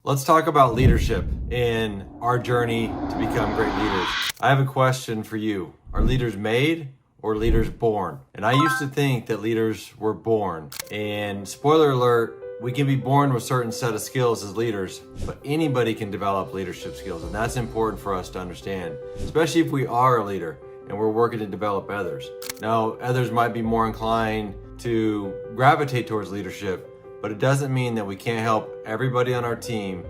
Let's talk about leadership in our journey to become great leaders. I have a question for you. Are leaders made or leaders born? And I used to think that leaders were born. And spoiler alert, we can be born with a certain set of skills as leaders, but anybody can develop leadership skills. And that's important for us to understand, especially if we are a leader and we're working to develop others. Now, others might be more inclined to gravitate towards leadership, but it doesn't mean that we can't help everybody on our team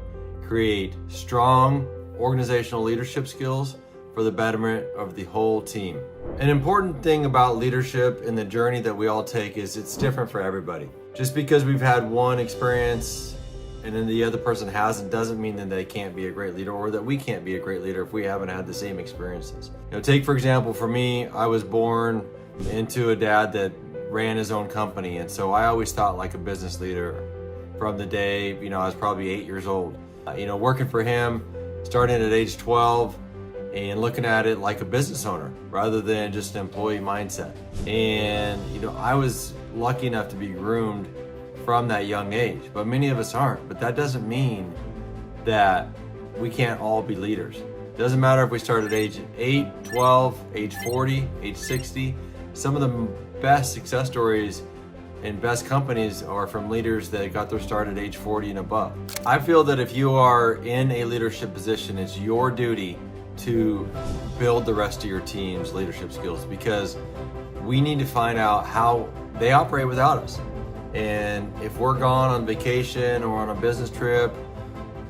create strong organizational leadership skills for the betterment of the whole team. An important thing about leadership and the journey that we all take is it's different for everybody. Just because we've had one experience and then the other person hasn't doesn't mean that they can't be a great leader or that we can't be a great leader if we haven't had the same experiences. Take for example, for me, I was born into a dad that ran his own company, and so I always thought like a business leader from the day I was probably 8 years old. Working for him, starting at age 12 and looking at it like a business owner rather than just an employee mindset. And I was lucky enough to be groomed from that young age, but many of us aren't. But that doesn't mean that we can't all be leaders. It doesn't matter if we start at age 8, 12, age 40, age 60. Some of the best success stories and best companies are from leaders that got their start at age 40 and above. I feel that if you are in a leadership position, it's your duty to build the rest of your team's leadership skills, because we need to find out how they operate without us. And if we're gone on vacation or on a business trip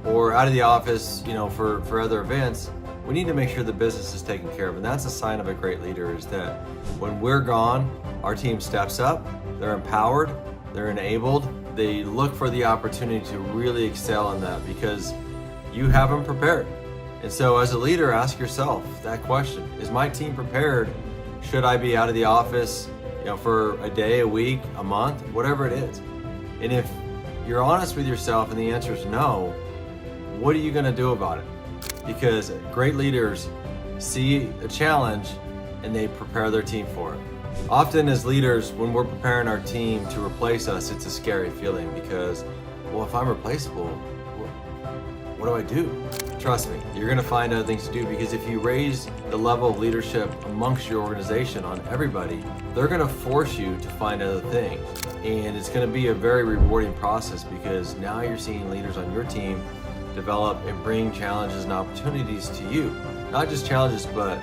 or out of the office, for other events, we need to make sure the business is taken care of. And that's a sign of a great leader, is that when we're gone, our team steps up, they're empowered, they're enabled, they look for the opportunity to really excel in that because you have them prepared. And so as a leader, ask yourself that question: is my team prepared? Should I be out of the office for a day, a week, a month, whatever it is? And if you're honest with yourself and the answer is no, what are you going to do about it? Because great leaders see a challenge and they prepare their team for it. Often as leaders, when we're preparing our team to replace us, it's a scary feeling because, if I'm replaceable, what do I do? Trust me, you're gonna find other things to do, because if you raise the level of leadership amongst your organization on everybody, they're gonna force you to find other things. And it's gonna be a very rewarding process, because now you're seeing leaders on your team develop and bring challenges and opportunities to you. Not just challenges, but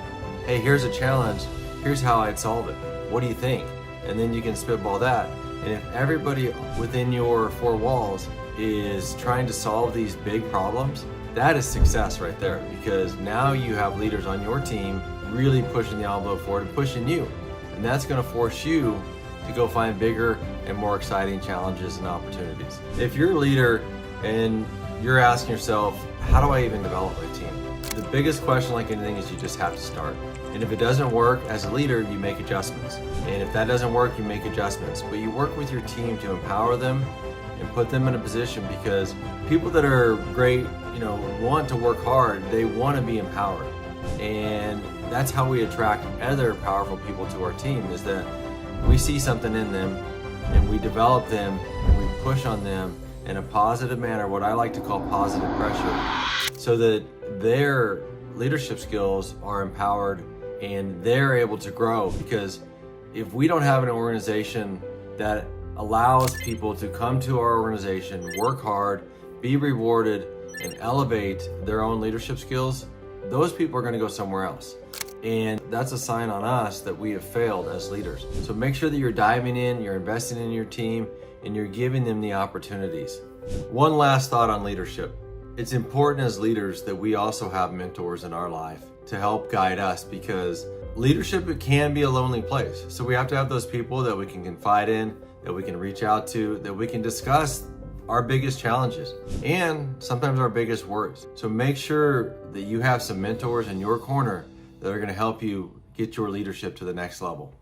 hey, here's a challenge, here's how I'd solve it. What do you think? And then you can spitball that. And if everybody within your four walls is trying to solve these big problems, that is success right there, because now you have leaders on your team really pushing the envelope forward and pushing you. And that's gonna force you to go find bigger and more exciting challenges and opportunities. If you're a leader and you're asking yourself, how do I even develop my team? The biggest question, like anything, is you just have to start. And if it doesn't work, as a leader, you make adjustments. And if that doesn't work, you make adjustments. But you work with your team to empower them and put them in a position, because people that are great, want to work hard, they want to be empowered. And that's how we attract other powerful people to our team, is that we see something in them and we develop them and we push on them in a positive manner, what I like to call positive pressure, so that their leadership skills are empowered and they're able to grow. Because if we don't have an organization that allows people to come to our organization, work hard, be rewarded, and elevate their own leadership skills, those people are going to go somewhere else. And that's a sign on us that we have failed as leaders. So make sure that you're diving in, you're investing in your team, and you're giving them the opportunities. One last thought on leadership. It's important as leaders that we also have mentors in our life to help guide us, because leadership, it can be a lonely place. So we have to have those people that we can confide in, that we can reach out to, that we can discuss our biggest challenges and sometimes our biggest worries. So make sure that you have some mentors in your corner that are going to help you get your leadership to the next level.